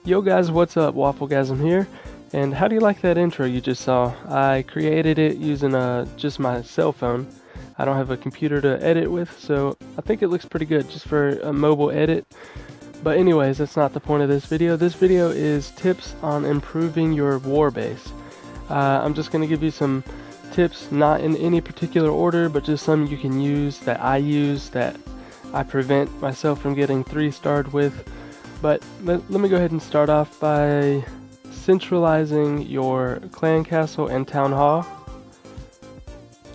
Yo guys, what's up? Wafflegasm here. And how do you like that intro you just saw? I created it using just my cell phone. I don't have a computer to edit with, so I think it looks pretty good just for a mobile edit. But anyways, that's not the point of this video. This video is tips on improving your war base. I'm just going to give you some tips, not in any particular order, but just some you can use, that I prevent myself from getting 3-starred with. But let me go ahead and start off by centralizing your clan castle and town hall.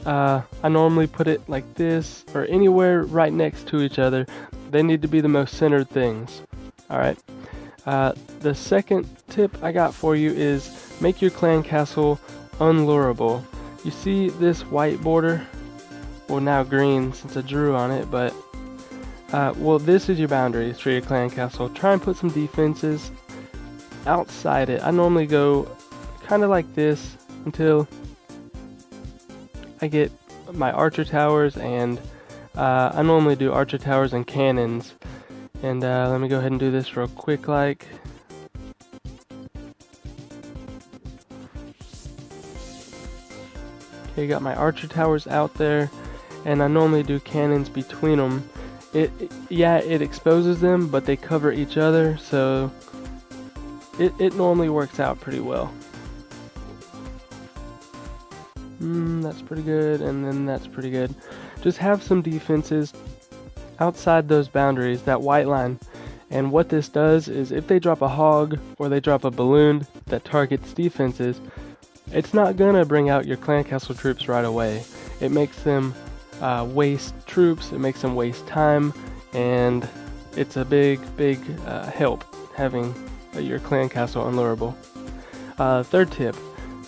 I normally put it like this, or anywhere right next to each other. They need to be the most centered things. Alright. The second tip I got for you is make your clan castle unlurable. You see this white border? Well, now green since I drew on it, but well, this is your boundaries for your clan castle. Try and put some defenses outside it. I normally go kind of like this until I get my archer towers, and I normally do archer towers and cannons. And let me go ahead and do this real quick like. Okay, got my archer towers out there, and I normally do cannons between them. It exposes them, but they cover each other, so it normally works out pretty well. That's pretty good, and then that's pretty good. Just have some defenses outside those boundaries, that white line. And what this does is if they drop a hog or they drop a balloon that targets defenses, it's not gonna bring out your clan castle troops right away. It makes them waste troops, it makes them waste time, and it's a big help having your clan castle unlurable. Third tip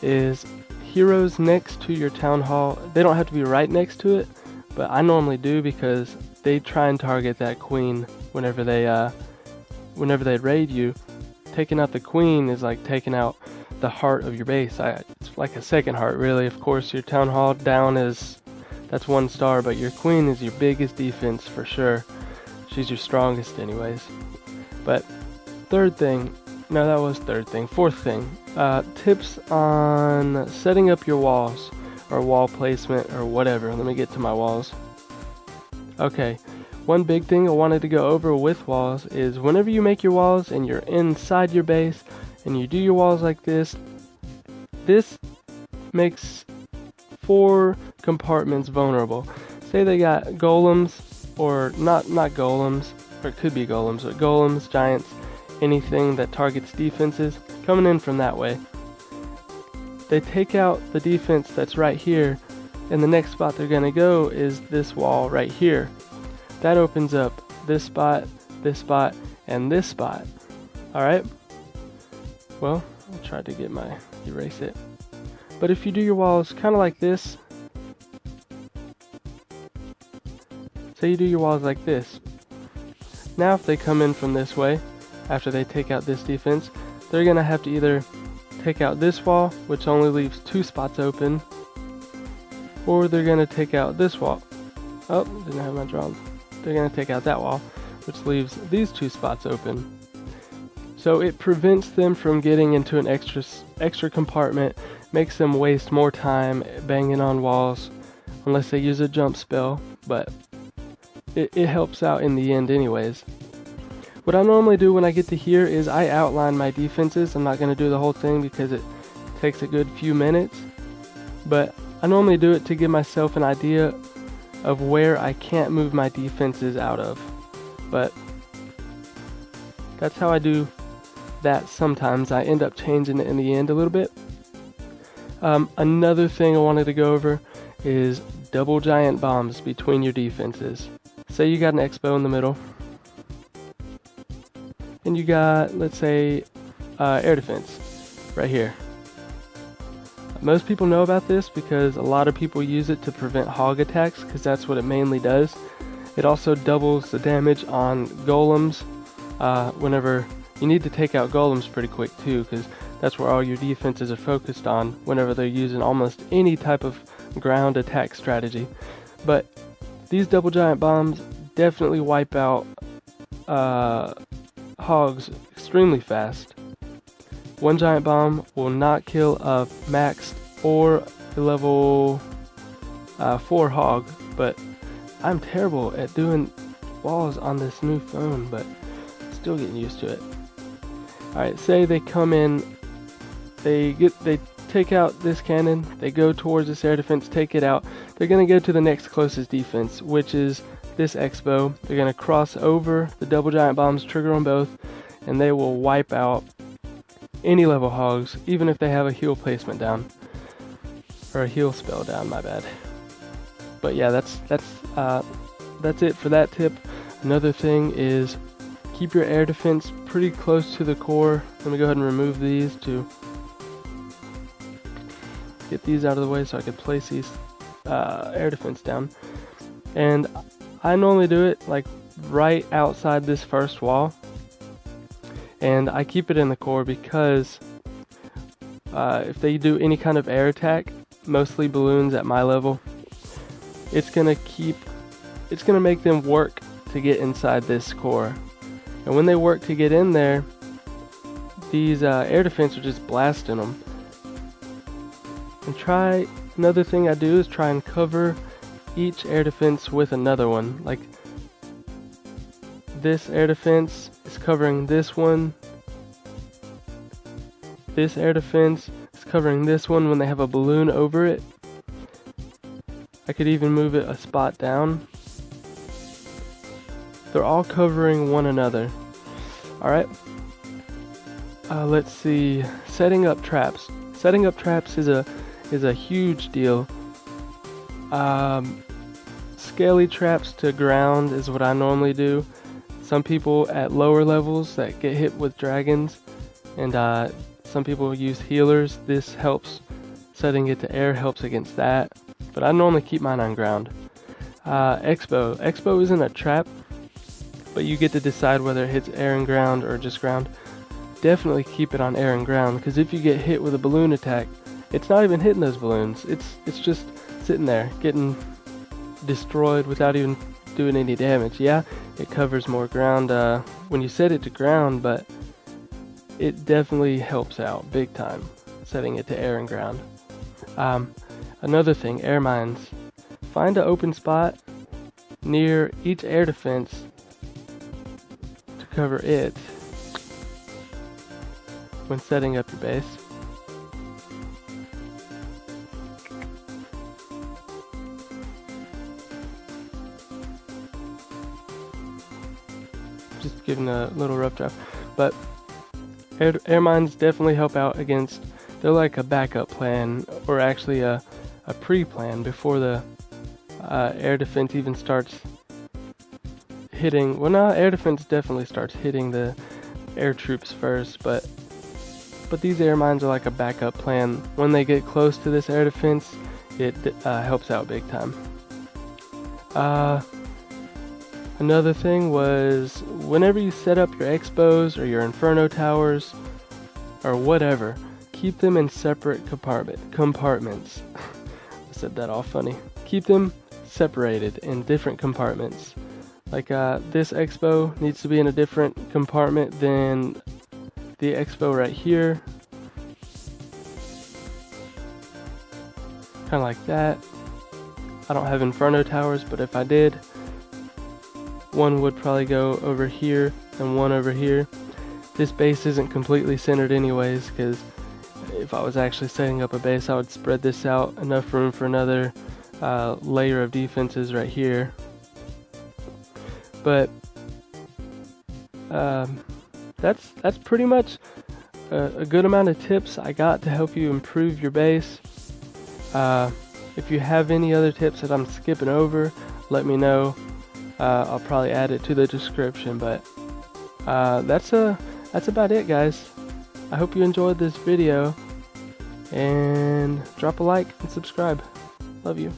is heroes next to your town hall. They don't have to be right next to it, but I normally do because they try and target that queen whenever they raid you. Taking out the queen is like taking out the heart of your base. It's like a second heart, really. Of course, your town hall down that's 1 star, but your queen is your biggest defense for sure. She's your strongest anyways. But fourth thing, tips on setting up your walls, or wall placement, or whatever. Let me get to my walls. Okay, one big thing I wanted to go over with walls is whenever you make your walls and you're inside your base and you do your walls like this makes 4 compartments vulnerable. Say they got golems, or not golems, or it could be golems, but golems, giants, anything that targets defenses coming in from that way. They take out the defense that's right here, and the next spot they're gonna go is this wall right here. That opens up this spot, and this spot. Alright? Well, I tried to erase it. But if you do your walls kind of like this, say you do your walls like this. Now if they come in from this way, after they take out this defense, they're going to have to either take out this wall, which only leaves 2 spots open, or they're going to take out this wall. Oh, didn't have my drawing. They're going to take out that wall, which leaves these 2 spots open. So it prevents them from getting into an extra compartment, makes them waste more time banging on walls, unless they use a jump spell, but it helps out in the end anyways. What I normally do when I get to here is I outline my defenses. I'm not going to do the whole thing because it takes a good few minutes, but I normally do it to give myself an idea of where I can't move my defenses out of. But that's how I do that sometimes. I end up changing it in the end a little bit. Another thing I wanted to go over is double giant bombs between your defenses. Say you got an expo in the middle, and you got, let's say, air defense right here. Most people know about this because a lot of people use it to prevent hog attacks, because that's what it mainly does. It also doubles the damage on golems. Whenever you need to take out golems pretty quick too, because that's where all your defenses are focused on whenever they're using almost any type of ground attack strategy. But these double giant bombs definitely wipe out hogs extremely fast. One giant bomb will not kill a maxed or a level 4 hog, but I'm terrible at doing walls on this new phone, but still getting used to it. Alright, say they come in, they take out this cannon, they go towards this air defense, take it out. They're going to go to the next closest defense, which is this X-bow. They're going to cross over the double giant bombs, trigger on both, and they will wipe out any level hogs, even if they have a heal placement down. Or a heal spell down, my bad. But yeah, that's it for that tip. Another thing is keep your air defense pretty close to the core. Let me go ahead and remove these to get these out of the way so I could place these air defense down. And I normally do it like right outside this first wall, and I keep it in the core because if they do any kind of air attack, mostly balloons at my level, it's gonna make them work to get inside this core. And when they work to get in there, these air defense are just blasting them. And another thing I do is try and cover each air defense with another one. Like this air defense is covering this one. This air defense is covering this one when they have a balloon over it. I could even move it a spot down. They're all covering one another. Alright. Let's see. Setting up traps. Setting up traps is a huge deal. Scaly traps to ground is what I normally do. Some people at lower levels that get hit with dragons, and some people use healers. This helps. Setting it to air helps against that, but I normally keep mine on ground. X-bow. X-bow isn't a trap, but you get to decide whether it hits air and ground or just ground. Definitely keep it on air and ground, because if you get hit with a balloon attack, it's not even hitting those balloons. It's just sitting there getting destroyed without even doing any damage. Yeah, it covers more ground when you set it to ground, but it definitely helps out big time setting it to air and ground. Another thing, air mines. Find an open spot near each air defense to cover it when setting up your base. Just giving a little rough draft, but air mines definitely help out against. They're like a backup plan, or actually a pre-plan before the air defense even starts hitting. Well, no, air defense definitely starts hitting the air troops first, but these air mines are like a backup plan. When they get close to this air defense, it helps out big time. Another thing was, whenever you set up your xbows or your inferno towers or whatever, keep them in separate compartments. I said that all funny. Keep them separated in different compartments. Like this expo needs to be in a different compartment than the expo right here. Kind of like that. I don't have inferno towers, but if I did, one would probably go over here and one over here. This base isn't completely centered anyways, because if I was actually setting up a base, I would spread this out, enough room for another layer of defenses right here. But that's pretty much a good amount of tips I got to help you improve your base. If you have any other tips that I'm skipping over, let me know. I'll probably add it to the description, but that's about it, guys. I hope you enjoyed this video, and drop a like and subscribe. Love you.